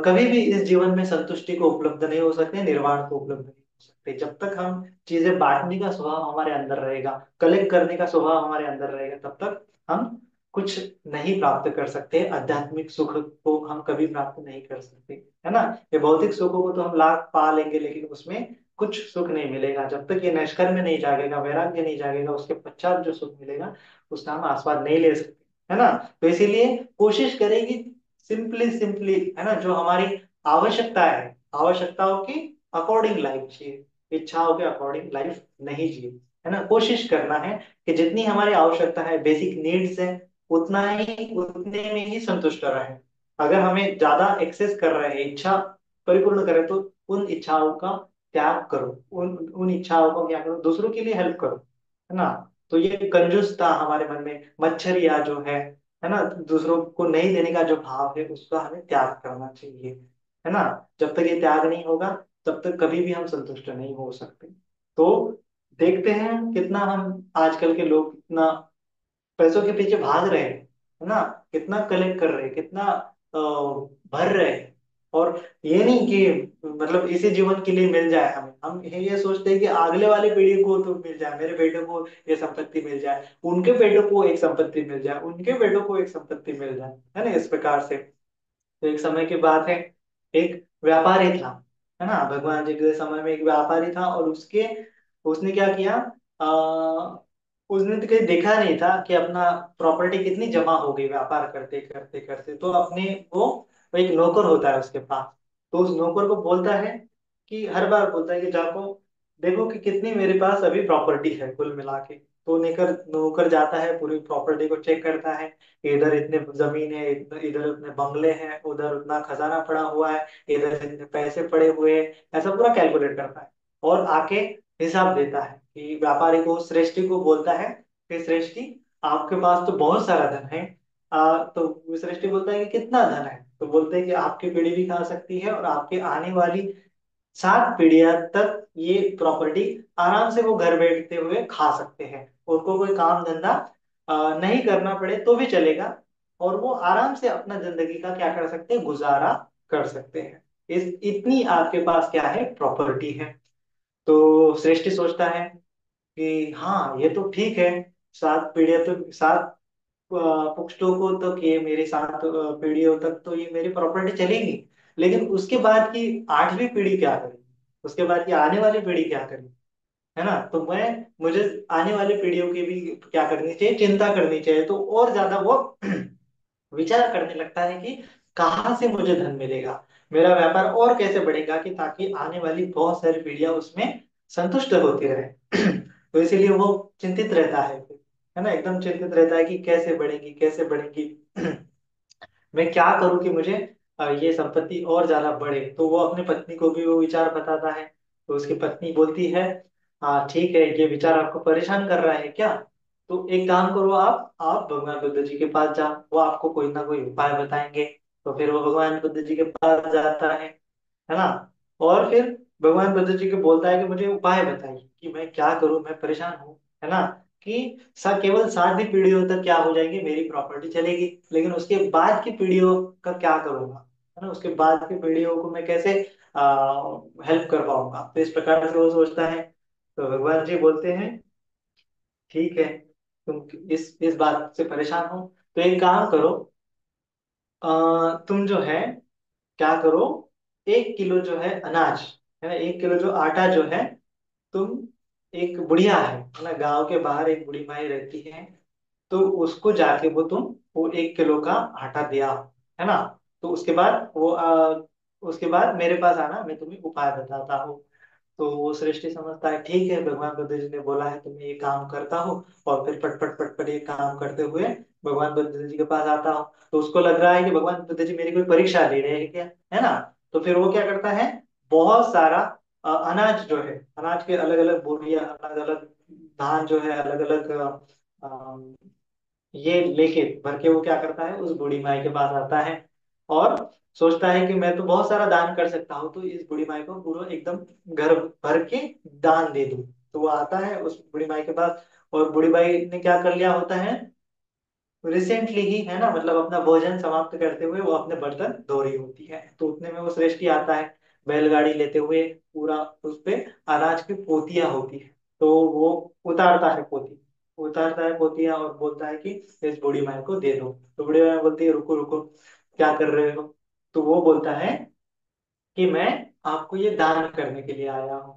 कभी भी इस जीवन में संतुष्टि को उपलब्ध नहीं हो सकते, निर्वाण को उपलब्ध नहीं हो सकते। जब तक हम चीजें बांटने का स्वभाव हमारे अंदर रहेगा, कलेक्ट करने का स्वभाव हमारे अंदर रहेगा, तब तक हम कुछ नहीं प्राप्त कर सकते, आध्यात्मिक सुख को हम कभी प्राप्त नहीं कर सकते, है ना। ये भौतिक सुखों को तो हम लाख पा लेंगे लेकिन उसमें कुछ सुख नहीं मिलेगा जब तक ये नैष्कर्म्य नहीं जागेगा, वैराग्य नहीं जागेगा, उसके पश्चात जो सुख मिलेगा उसका हम आस्वाद नहीं ले सकते, है ना। तो इसीलिए कोशिश करेगी सिंपली सिंपली, है ना, जो हमारी आवश्यकता है, आवश्यकताओं की अकॉर्डिंग लाइफ जिए, इच्छाओं के अकॉर्डिंग लाइफ नहीं जिए, है ना। कोशिश करना है कि जितनी हमारी आवश्यकता है, बेसिक नीड्स है, उतना ही उतने में ही संतुष्ट रहे। अगर हमें ज्यादा एक्सेस कर रहे हैं, इच्छा परिपूर्ण करें, तो उन इच्छाओं का त्याग करो, उन उन इच्छाओं को क्या करो, दूसरों के लिए हेल्प करो, है ना। तो ये कंजूसता हमारे मन में, मच्छरिया जो है ना, दूसरों को नहीं देने का जो भाव है उसका हमें त्याग करना चाहिए, है ना। जब तक ये त्याग नहीं होगा तब तक कभी भी हम संतुष्ट नहीं हो सकते। तो देखते हैं कितना हम आजकल के लोग कितना पैसों के पीछे भाग रहे हैं, है ना, कितना कलेक्ट कर रहे हैं, कितना भर रहे हैं। और ये नहीं कि मतलब इसी जीवन के लिए मिल जाए हमें, हम ये सोचते हैं कि अगले वाली पीढ़ी को तो मिल जाए, मेरे बेटे को ये संपत्ति मिल जाए, उनके बेटों को एक संपत्ति मिल जाए, उनके बेटों को एक संपत्ति मिल जाए, है ना, इस प्रकार से। तो एक समय की बात है, एक व्यापारी था, है ना, भगवान जी के समय में एक व्यापारी था और उसके उसने क्या किया, उसने तो कहीं देखा नहीं था कि अपना प्रॉपर्टी कितनी जमा हो गई व्यापार करते करते करते। तो अपने वो एक नौकर होता है उसके पास, तो उस नौकर को बोलता है कि हर बार बोलता है कि जाको देखो कि कितनी मेरे पास अभी प्रॉपर्टी है कुल मिला के। तो नौकर नौकर जाता है, पूरी प्रॉपर्टी को चेक करता है, इधर इतने जमीन है, इधर इतने बंगले हैं, उधर उतना खजाना पड़ा हुआ है, इधर इतने पैसे पड़े हुए हैं, ऐसा पूरा कैलकुलेट करता है और आके हिसाब देता है कि व्यापारी को, श्रेष्ठी को बोलता है कि श्रेष्ठी आपके पास तो बहुत सारा धन है। तो श्रेष्ठी बोलता है कि कितना धन है, तो बोलते हैं कि आपकी पीढ़ी भी खा सकती है और आपके आने वाली 7 पीढ़ियां तक ये प्रॉपर्टी आराम से वो घर बैठते हुए खा सकते हैं, उनको कोई काम धंधा नहीं करना पड़े तो भी चलेगा, और वो आराम से अपना जिंदगी का क्या कर सकते हैं, गुजारा कर सकते हैं। इस इतनी आपके पास क्या है, प्रॉपर्टी है। तो श्रेष्ठी सोचता है कि हाँ ये तो ठीक है, 7 पीढ़ियां तो 7 पुख्तों को तो कि मेरी 7 पीढ़ियों तक तो ये मेरी प्रॉपर्टी चलेगी, लेकिन उसके बाद की 8वीं पीढ़ी क्या करेगी, उसके बाद की आने वाली पीढ़ी क्या करेगी, है ना। तो मैं मुझे आने वाली पीढ़ियों की भी क्या करनी चाहिए, चिंता करनी चाहिए। तो और ज्यादा वो विचार करने लगता है कि कहाँ से मुझे धन मिलेगा, मेरा व्यापार और कैसे बढ़ेगा कि ताकि आने वाली बहुत सारी पीढ़ियां उसमें संतुष्ट होती रहे। तो इसीलिए वो चिंतित रहता है। है ना, एकदम चिंतित रहता है कि कैसे बढ़ेंगी कैसे बढ़ेंगी। मैं क्या करूं कि मुझे ये संपत्ति और ज्यादा बढ़े। तो वो अपनी पत्नी को भी वो विचार बताता है। तो उसकी पत्नी बोलती है, हाँ ठीक है, ये विचार आपको परेशान कर रहा है क्या? तो एक काम करो, आप भगवान बुद्ध जी के पास जाओ, वो आपको कोई ना कोई उपाय बताएंगे। तो फिर वो भगवान बुद्ध जी के पास जाता है ना। और फिर भगवान बुद्ध जी को बोलता है कि मुझे उपाय बताइए कि मैं क्या करूं, मैं परेशान हूँ, है ना। कि केवल 7 ही पीढ़ियों तक क्या हो जाएंगी, मेरी प्रॉपर्टी चलेगी, लेकिन उसके बाद की पीढ़ियों का क्या करूंगा, है ना, उसके बाद की पीढ़ियों को मैं कैसे हेल्प कर पाऊंगा। तो इस प्रकार से वो सोचता है। तो भगवान जी बोलते हैं, ठीक है, तुम इस बात से परेशान हो, तो एक काम करो, तुम जो है क्या करो, 1 किलो जो है अनाज, है ना, 1 किलो जो आटा जो है, तुम, एक बुढ़िया है ना, गांव के बाहर एक बुढ़ी माई रहती है, तो उसको जाके वो 1 किलो का आटा दिया, है ना। तो उसके बाद मेरे पास आना, मैं तुम्हें उपाय बताता हूँ। तो वो सृष्टि समझता है, ठीक है, भगवान बुद्ध जी ने बोला है तो मैं ये काम करता हूँ। और फिर पट पट पट पट ये काम करते हुए भगवान बुद्ध जी के पास आता हूँ। तो उसको लग रहा है कि भगवान बुद्ध जी मेरी कोई परीक्षा ले रहे हैं क्या, है ना। तो फिर वो क्या करता है, बहुत सारा अनाज जो है, अनाज के अलग अलग बोरिया, अलग अलग धान जो है, अलग अलग ये लेके भर के वो क्या करता है, उस बूढ़ी माई के पास आता है। और सोचता है कि मैं तो बहुत सारा दान कर सकता हूँ, तो इस बूढ़ी माई को पूरा एकदम घर भर के दान दे दूं। तो वो आता है उस बूढ़ी माई के पास, और बूढ़ी माई ने क्या कर लिया होता है, रिसेंटली ही, है ना, मतलब अपना भोजन समाप्त करते हुए वो अपने बर्तन धो रही होती है। तो उतने में वो श्रेष्ठी आता है बैलगाड़ी लेते हुए, पूरा उस पे अनाज की पोतियां होती है। तो वो उतारता है पोती, उतारता है पोतियां और बोलता है कि इस बूढ़ी माई को दे दो। तो बूढ़ी माई बोलती है, रुको रुको, क्या कर रहे हो? तो वो बोलता है कि मैं आपको ये दान करने के लिए आया हूँ।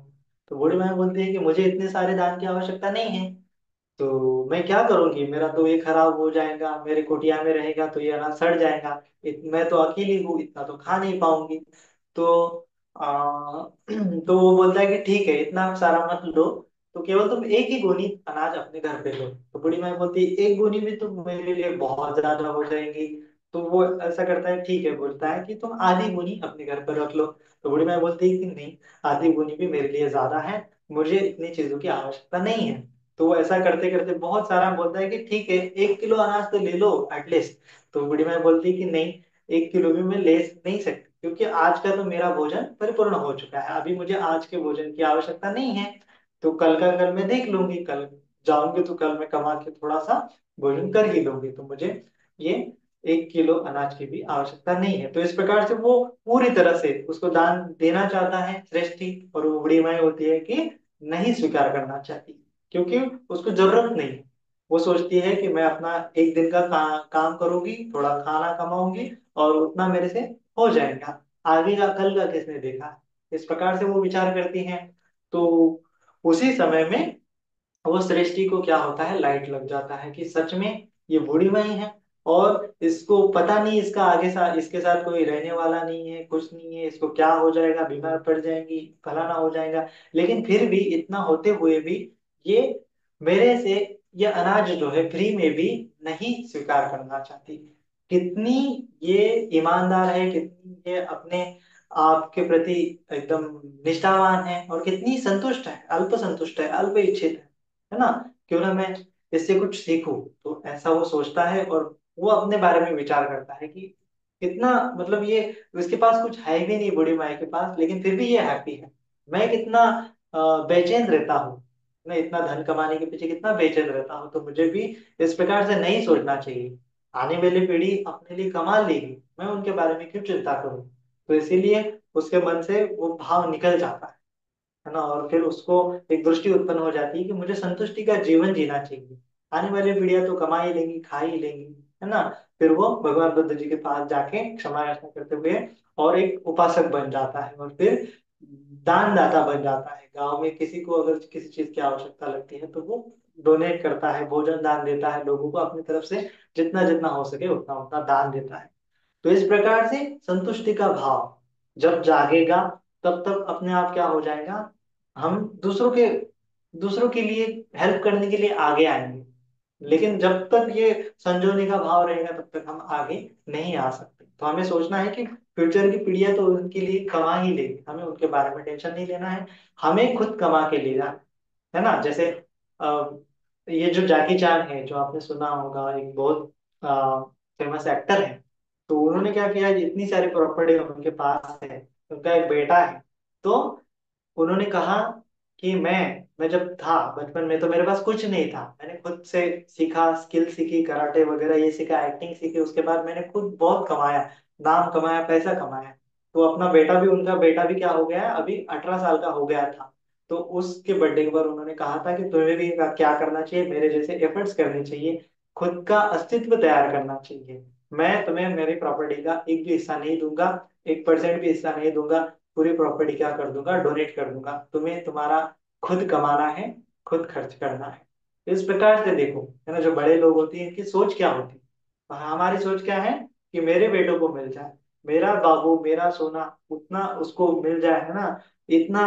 तो बूढ़ी माई बोलती है कि मुझे इतने सारे दान की आवश्यकता नहीं है। तो मैं क्या करूंगी, मेरा तो ये खराब हो जाएगा, मेरे कुटिया में रहेगा तो ये अनाज सड़ जाएगा। मैं तो अकेली हूँ, इतना तो खा नहीं पाऊंगी। तो तो वो बोलता है कि ठीक है, इतना सारा मत लो, तो केवल तुम एक ही गोनी अनाज अपने घर पे लो। तो बूढ़ी माई बोलती है, एक गोनी भी तो मेरे लिए बहुत ज्यादा हो जाएंगी। तो वो ऐसा करता है, ठीक है, बोलता है कि तुम आधी गोनी अपने घर पर रख लो। तो बूढ़ी माई बोलती है कि नहीं, आधी गोनी भी मेरे लिए ज्यादा है, मुझे इतनी चीजों की आवश्यकता नहीं है। तो वो ऐसा करते करते बहुत सारा बोलता है कि ठीक है, 1 किलो अनाज तो ले लो एटलीस्ट। तो बूढ़ी माई बोलती है कि नहीं, 1 किलो भी मैं ले नहीं सकती, क्योंकि आज का तो मेरा भोजन परिपूर्ण हो चुका है, अभी मुझे आज के भोजन की आवश्यकता नहीं है। तो कल का कल मैं देख लूंगी, कल जाऊंगी तो कल मैं कमा के थोड़ा सा भोजन कर ही लूंगी। तो मुझे ये 1 किलो अनाज की भी आवश्यकता नहीं है। तो इस प्रकार से वो पूरी तरह से उसको दान देना चाहता है श्रेष्ठी, और वो बूढ़ी माई होती है कि नहीं स्वीकार करना चाहती, क्योंकि उसको जरूरत नहीं है। वो सोचती है कि मैं अपना एक दिन का काम करूंगी, थोड़ा खाना कमाऊंगी, और उतना मेरे से हो जाएगा, आगे का कल का किसने देखा। इस प्रकार से वो विचार करती हैं। तो उसी समय में वो सृष्टि को क्या होता है, लाइट लग जाता है कि सच में ये बूढ़ी माई है, और इसको पता नहीं इसका आगे इसके साथ कोई रहने वाला नहीं है, कुछ नहीं है, इसको क्या हो जाएगा, बीमार पड़ जाएंगी, फलाना हो जाएगा। लेकिन फिर भी इतना होते हुए भी ये मेरे से ये अनाज जो है फ्री में भी नहीं स्वीकार करना चाहती। कितनी ये ईमानदार है, कितनी ये अपने आप के प्रति एकदम निष्ठावान है, और कितनी संतुष्ट है, अल्प संतुष्ट है, अल्प इच्छित है ना। क्यों ना मैं इससे कुछ सीखूं। तो ऐसा वो सोचता है, और वो अपने बारे में विचार करता है कि कितना, मतलब ये, उसके पास कुछ है भी नहीं बूढ़ी माई के पास, लेकिन फिर भी ये हैप्पी है। मैं कितना बेचैन रहता हूँ, मैं इतना धन कमाने के पीछे कितना बेचैन रहता हूँ। तो मुझे भी इस प्रकार से नहीं सोचना चाहिए, आने वाली पीढ़ी अपने लिए कमा लेगी, मैं उनके बारे में क्यों चिंता करूं। तो इसीलिए उसके मन से वो भाव निकल जाता है ना। और फिर उसको एक दृष्टि उत्पन्न हो जाती है कि मुझे संतुष्टि का जीवन जीना चाहिए, आने वाली पीढ़ियां तो कमा ही लेंगी, खा ही लेंगी, है ना। फिर वो भगवान बुद्ध जी के पास जाके क्षमा याचना करते हुए और एक उपासक बन जाता है, और फिर दानदाता बन जाता है। गांव में किसी को अगर किसी चीज की आवश्यकता लगती है तो वो डोनेट करता है, भोजन दान देता है, लोगों को अपनी तरफ से जितना जितना हो सके उतना उतना दान देता है। तो इस प्रकार से संतुष्टि का भाव जब जागेगा, तब तक अपने आप क्या हो जाएगा, हम दूसरों के लिए हेल्प करने के लिए आगे आएंगे। लेकिन जब तक ये संजोने का भाव रहेगा तब तक हम आगे नहीं आ सकते। तो हमें सोचना है कि फ्यूचर की पीढ़ियां तो उनके लिए कमा ही लेगी, हमें उनके बारे में टेंशन नहीं लेना है, हमें खुद कमा के लेना है ना। जैसे ये जो जैकी चान है, जो आपने सुना होगा, एक बहुत फेमस एक्टर है। तो उन्होंने क्या किया, इतनी सारी प्रॉपर्टी उनके पास है, उनका एक बेटा है। तो उन्होंने कहा कि मैं जब था बचपन में तो मेरे पास कुछ नहीं था, मैंने खुद से सीखा, स्किल सीखी, कराटे वगैरह ये सीखा, एक्टिंग सीखी, उसके बाद मैंने खुद बहुत कमाया, नाम कमाया, पैसा कमाया। तो अपना बेटा भी, उनका बेटा भी क्या हो गया है, अभी 18 साल का हो गया था। तो उसके बर्थडे पर उन्होंने कहा था कि तुम्हें भी क्या करना चाहिए, मेरे जैसे एफर्ट्स करने चाहिए, खुद का अस्तित्व तैयार करना चाहिए। मैं तुम्हें मेरी प्रॉपर्टी का एक भी हिस्सा नहीं दूंगा, 1% भी हिस्सा नहीं दूंगा, पूरी प्रॉपर्टी क्या कर दूंगा, डोनेट कर दूंगा, तुम्हें तुम्हारा खुद कमाना है, खुद खर्च करना है। इस प्रकार से देखो, है ना, जो बड़े लोग होती हैं इनकी सोच क्या होती है, हमारी सोच क्या है कि मेरे बेटों को मिल जाए, मेरा बाबू, मेरा सोना, उतना उसको मिल जाए, है ना। इतना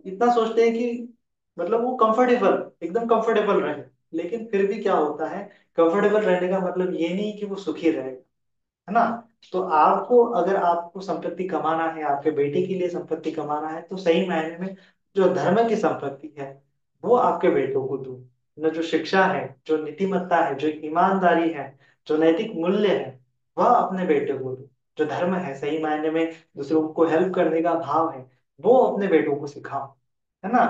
इतना सोचते हैं कि मतलब वो कंफर्टेबल, एकदम कंफर्टेबल रहे। लेकिन फिर भी क्या होता है, कंफर्टेबल रहने का मतलब ये नहीं कि वो सुखी रहे, है ना। तो आपको, अगर आपको संपत्ति कमाना है, आपके बेटे के लिए संपत्ति कमाना है, तो सही मायने में जो धर्म की संपत्ति है वो आपके बेटों को दो। न, जो शिक्षा है, जो नीतिमत्ता है, जो ईमानदारी है, जो नैतिक मूल्य है, वह अपने बेटे को दो। जो धर्म है, सही मायने में दूसरों को हेल्प करने का भाव है, वो अपने बेटों को सिखाओ, है ना।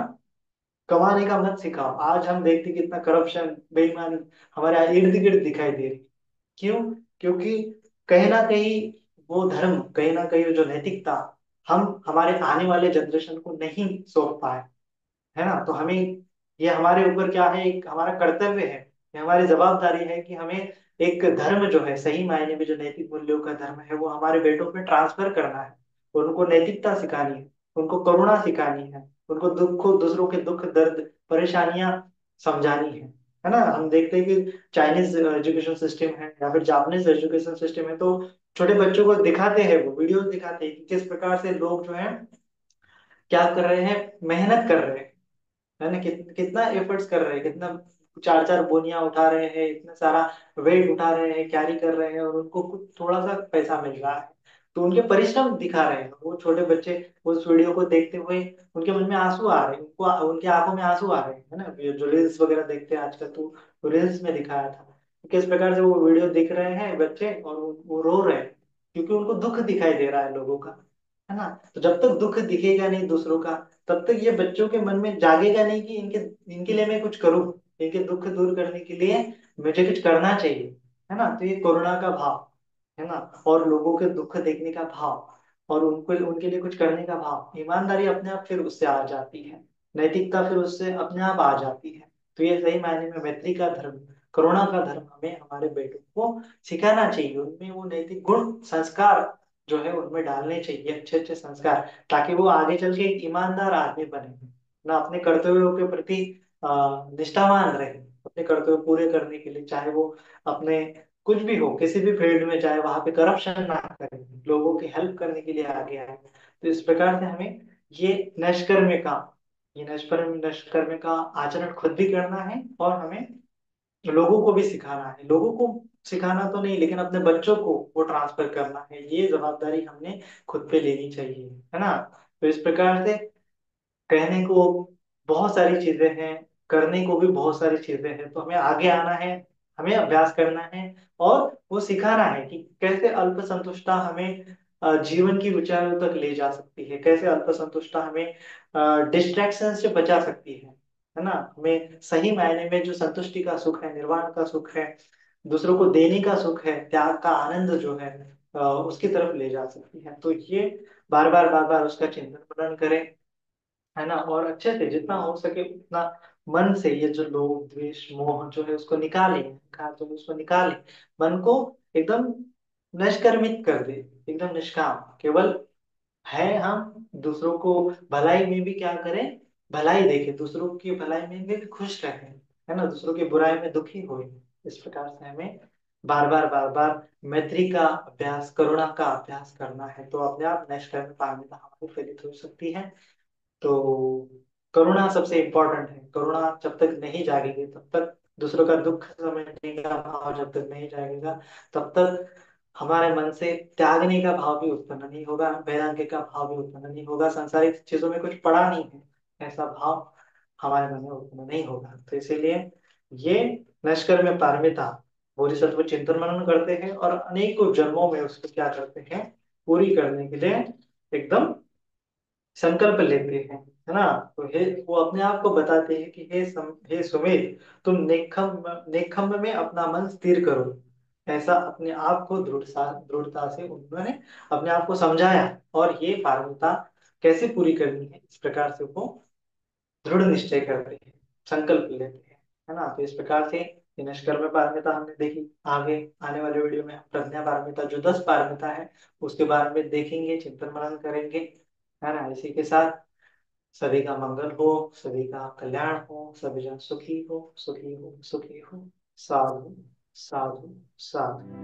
कमाने का मत सिखाओ। आज हम देखते कितना करप्शन, बेईमानी हमारे इर्द गिर्द दिखाई दे रही। क्यों? क्योंकि कहीं ना कहीं वो धर्म, कहीं ना कहीं जो नैतिकता हम हमारे आने वाले जनरेशन को नहीं सौंप पाए, है ना। तो हमें, ये हमारे ऊपर क्या है, एक हमारा कर्तव्य है, ये हमारी जवाबदारी है कि हमें एक धर्म जो है, सही मायने में जो नैतिक मूल्यों का धर्म है, वो हमारे बेटों पे ट्रांसफर करना है। और उनको नैतिकता सिखानी है, उनको करुणा सिखानी है, उनको दुख, दूसरों के दुख दर्द परेशानियां समझानी है ना। हम देखते हैं कि चाइनीज एजुकेशन सिस्टम है या फिर जापानीज एजुकेशन सिस्टम है, तो छोटे बच्चों को दिखाते हैं, वो वीडियोस दिखाते हैं कि किस प्रकार से लोग जो है क्या कर रहे हैं, मेहनत कर रहे हैं, है ना, कितना एफर्ट्स कर रहे हैं, कितना चार चार बोनियां उठा रहे हैं, इतना सारा वेट उठा रहे हैं, कैरी कर रहे हैं, और उनको कुछ थोड़ा सा पैसा मिल रहा है। तो उनके परिश्रम दिखा रहे हैं, वो छोटे बच्चे उस वीडियो को देखते हुए उनके मन में आंसू आ रहे हैं, उनको उनकी आंखों में आंसू आ रहे हैं, है ना। ये जो रील्स वगैरह देखते हैं आजकल, तो रील्स में दिखाया था कि किस प्रकार से वो वीडियो देख रहे हैं बच्चे, और वो रो रहे हैं क्योंकि उनको दुख दिखाई दे रहा है लोगों का, है ना। तो जब तक दुख दिखेगा नहीं दूसरों का, तब तक ये बच्चों के मन में जागेगा नहीं कि इनके इनके लिए मैं कुछ करूं, इनके दुख दूर करने के लिए मुझे कुछ करना चाहिए, है ना। तो ये करुणा का भाव, है ना, और लोगों के दुख देखने का भाव, और उनको उनके लिए कुछ करने का भाव, ईमानदारी अपने आप फिर उससे आ जाती है, नैतिकता फिर उससे अपने आप आ जाती है। तो ये सही मायने में मैत्री का धर्म, करुणा का धर्म हमें हमारे बेटों को सिखाना चाहिए, उनमें वो नैतिक गुण, संस्कार जो है उनमें डालने चाहिए, अच्छे अच्छे संस्कार, ताकि वो आगे चल के एक ईमानदार आदमी बने, ना अपने कर्तव्यों के प्रति निष्ठावान रहे, अपने कर्तव्य पूरे करने के लिए, चाहे वो अपने कुछ भी हो, किसी भी फील्ड में, चाहे वहां पे करप्शन ना करे, लोगों की हेल्प करने के लिए आगे आए। तो इस प्रकार से हमें ये नष्कर्म का, ये नष्कर्म का आचरण खुद भी करना है, और हमें लोगों को भी सिखाना है। लोगों को सिखाना तो नहीं, लेकिन अपने बच्चों को वो ट्रांसफर करना है, ये जवाबदारी हमने खुद पे लेनी चाहिए, है ना। तो इस प्रकार से कहने को बहुत सारी चीजें हैं, करने को भी बहुत सारी चीजें हैं। तो हमें आगे आना है, हमें अभ्यास करना है, और वो सिखाना है कि कैसे अल्प संतुष्टता हमें जीवन की ऊंचाइयों तक ले जा सकती है, कैसे अल्प संतुष्टता हमें डिस्ट्रैक्शन से बचा सकती है ना। हमें सही मायने में जो संतुष्टि का सुख है, निर्वाण का सुख है, दूसरों को देने का सुख है, त्याग का आनंद जो है, उसकी तरफ ले जा सकती है। तो ये बार बार उसका चिंतन मनन करें, है ना, और अच्छे से जितना हो सके उतना मन से ये जो लोभ द्वेष मोह जो है उसको निकाले, अहंकार जो है उसको निकाले, मन को एकदम निष्कर्मित कर दे, एकदम निष्काम, केवल है हम दूसरों को भलाई में भी क्या करें, भलाई देखें, दूसरों की भलाई में भी खुश रहें, है ना, दूसरों की बुराई में दुखी होए। इस प्रकार से हमें बार बार मैत्री का अभ्यास, करुणा का अभ्यास करना है, तो अपने आप निष्कर्म पारमिता हमारी फलित हो सकती है। तो करुणा सबसे इम्पोर्टेंट है, करुणा जब तक नहीं जागेगी तब तक दूसरों का दुख समझने का भाव जब तक नहीं जागेगा, तब तक हमारे मन से त्यागने का भाव भी उत्पन्न नहीं होगा, वैराग्य का भाव भी उत्पन्न नहीं होगा, सांसारिक चीजों में कुछ पड़ा नहीं है ऐसा भाव हमारे मन में उत्पन्न नहीं होगा। तो इसीलिए ये नष्कर में पारमिता बोधिसत्व चिंतन मनन करते हैं और अनेकों जन्मों में उसको क्या करते हैं, पूरी करने के लिए एकदम संकल्प लेते हैं, है ना। तो हे वो अपने आप को बताते हैं कि हे सुमित, तुम नेखम्ब में अपना मन स्थिर करो। ऐसा अपने आप को दृढ़ता से उन्होंने अपने आप को समझाया, और ये पारमिता कैसे पूरी करनी है इस प्रकार से वो दृढ़ निश्चय करते हैं, संकल्प लेते हैं, है ना। तो इस प्रकार से ये निष्कर्म पारमिता हमने देखी। आगे आने वाले वीडियो में हम प्रज्ञा पारमिता जो 10 पारमिता है उसके बारे में देखेंगे, चिंतन मनन करेंगे, है ना। इसी के साथ सभी का मंगल हो, सभी का कल्याण हो, सभी जन सुखी हो, सुखी हो, सुखी हो। साधु साधु साधु।